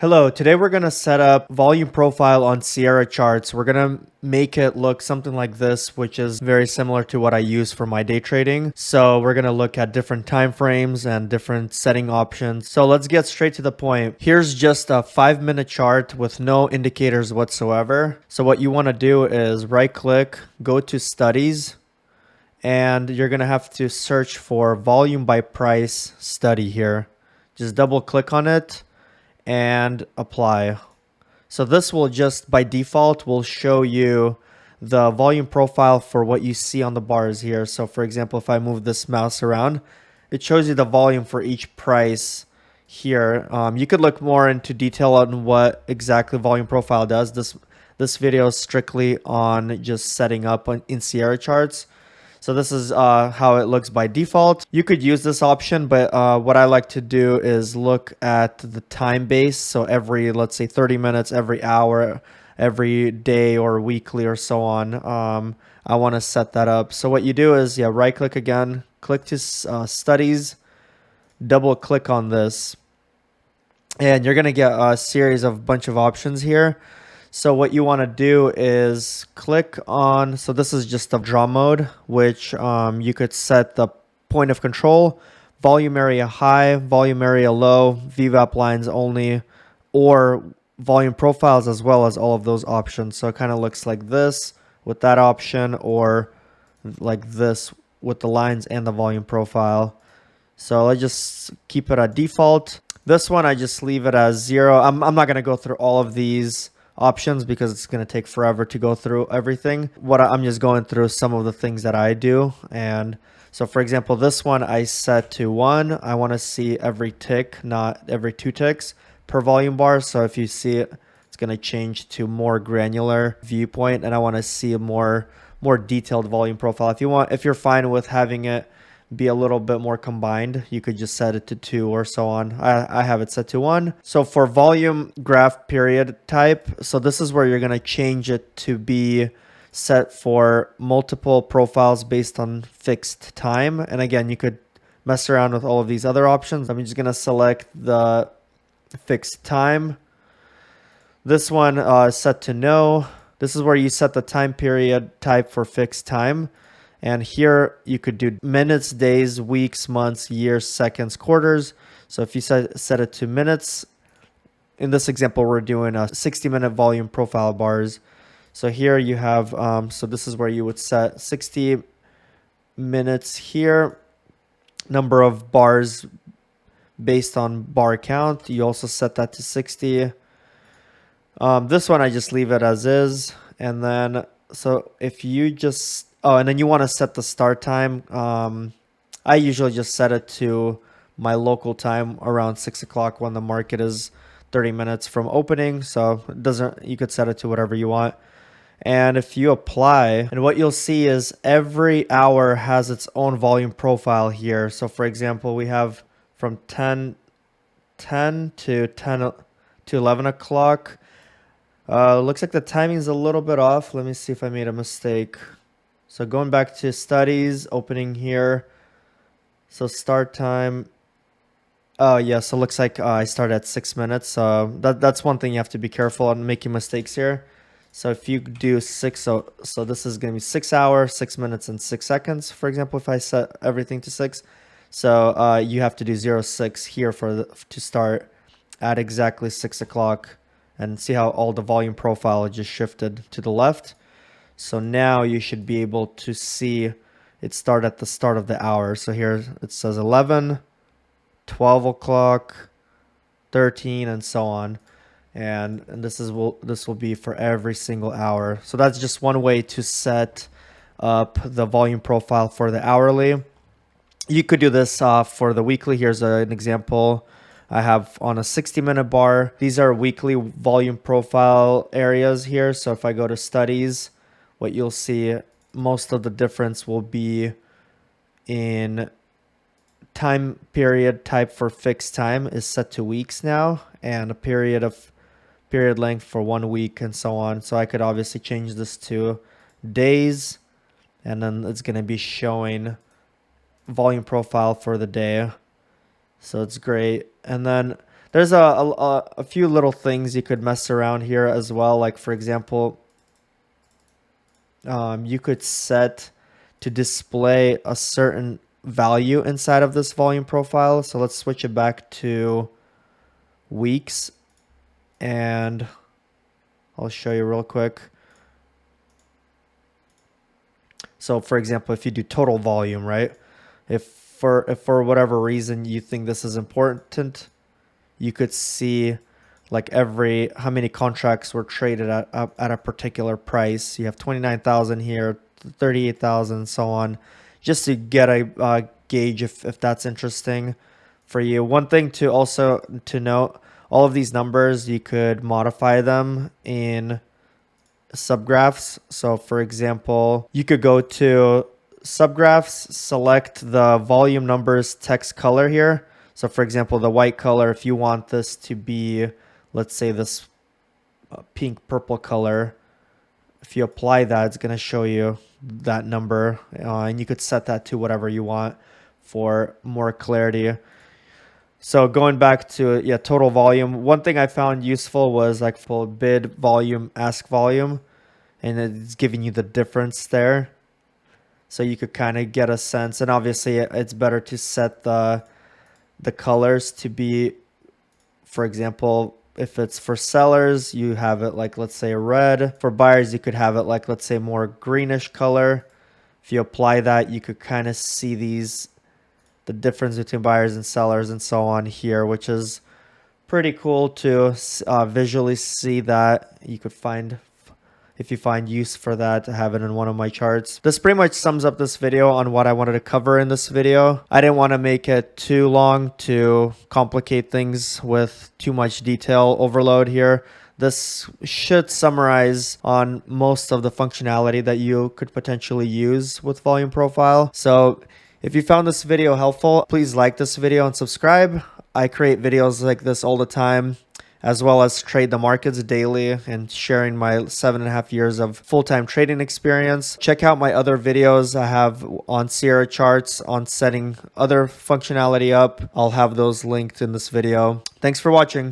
Hello, today we're going to set up volume profile on Sierra charts. We're going to make it look something like this, which is very similar to what I use for my day trading. So we're going to look at different time frames and different setting options. So let's get straight to the point. Here's just a 5-minute chart with no indicators whatsoever. So what you want to do is right click, go to studies, and you're going to have to search for volume by price study here. Just double click on it and apply. So this will just by default will show you the volume profile for what you see on the bars here. So for example, if I move this mouse around, it shows you the volume for each price here. You could look more into detail on what exactly volume profile does. This video is strictly on just setting up in Sierra charts. So this is how it looks by default. You could use this option, but what I like to do is look at the time base. So every, let's say 30 minutes, every hour, every day or weekly or so on. I want to set that up. So what you do is, right click again, click to studies, double click on this, and you're going to get a series of bunch of options here. So what you want to do is click on, so this is just the draw mode, which you could set the point of control, volume area high, volume area low, VWAP lines only, or volume profiles, as well as all of those options. So it kind of looks like this with that option, or like this with the lines and the volume profile. So let's just keep it at default. This one, I just leave it as 0. I'm not going to go through all of these options because it's going to take forever to go through everything. I'm just going through some of the things that I do. And so for example, this one I set to 1. I want to see every tick, not every 2 ticks per volume bar. So if you see it, it's going to change to more granular viewpoint, and I want to see a more detailed volume profile. If you're fine with having it be a little bit more combined, you could just set it to 2 or so on. I have it set to 1. So for volume graph period type, so this is where you're going to change it to be set for multiple profiles based on fixed time. And again, you could mess around with all of these other options. I'm just going to select the fixed time. This one is set to no. This is where you set the time period type for fixed time. And here you could do minutes, days, weeks, months, years, seconds, quarters. So if you set it to minutes, in this example, we're doing a 60-minute volume profile bars. So here you have, so this is where you would set 60 minutes here, number of bars based on bar count. You also set that to 60. This one, I just leave it as is. And then, so if you just, and then you want to set the start time. I usually just set it to my local time around 6 o'clock when the market is 30 minutes from opening. So it doesn't, you could set it to whatever you want. And if you apply, and what you'll see is every hour has its own volume profile here. So for example, we have from 10 to 10 to 11 o'clock. Looks like the timing is a little bit off. Let me see if I made a mistake. So going back to studies, opening here. So start time. Oh yeah, so it looks like I started at 6 minutes. That's one thing you have to be careful on, making mistakes here. So if you do 6, so this is going to be 6 hours, 6 minutes, and 6 seconds. For example, if I set everything to 6, so you have to do 0.6 here to start at exactly 6 o'clock, and see how all the volume profile just shifted to the left. So now you should be able to see it start at the start of the hour. So here it says 11, 12 o'clock, 13, and so on. And this will be for every single hour. So that's just one way to set up the volume profile for the hourly. You could do this for the weekly. Here's an example I have on a 60-minute bar. These are weekly volume profile areas here. So if I go to studies, what you'll see, most of the difference will be in time period type for fixed time is set to weeks now, and a period length for 1 week, and so on. So I could obviously change this to days, and then it's going to be showing volume profile for the day. So it's great. And then There's a few little things you could mess around here as well. Like for example, you could set to display a certain value inside of this volume profile. So let's switch it back to weeks, and I'll show you real quick. So for example, if you do total volume, right? If for whatever reason you think this is important, you could see like how many contracts were traded at a particular price. You have 29,000 here, 38,000, so on, just to get a gauge if that's interesting for you. One thing to also to note, all of these numbers, you could modify them in subgraphs. So for example, you could go to subgraphs, select the volume numbers text color here. So for example, the white color, if you want this to be, let's say this pink purple color, if you apply that, it's going to show you that number, and you could set that to whatever you want for more clarity. So going back to total volume, one thing I found useful was like full bid volume, ask volume, and it's giving you the difference there. So you could kind of get a sense, and obviously it's better to set the colors to be, for example, if it's for sellers, you have it like, let's say red. For buyers, you could have it like, let's say more greenish color. If you apply that, you could kind of see the difference between buyers and sellers and so on here, which is pretty cool to visually see that. You could find, if you find use for that, to have it in one of my charts. This pretty much sums up this video on what I wanted to cover in this video. I didn't want to make it too long to complicate things with too much detail overload here. This should summarize on most of the functionality that you could potentially use with Volume Profile. So if you found this video helpful, please like this video and subscribe. I create videos like this all the time, as well as trade the markets daily and sharing my 7.5 years of full-time trading experience. Check out my other videos I have on Sierra charts, on setting other functionality up. I'll have those linked in this video. Thanks for watching.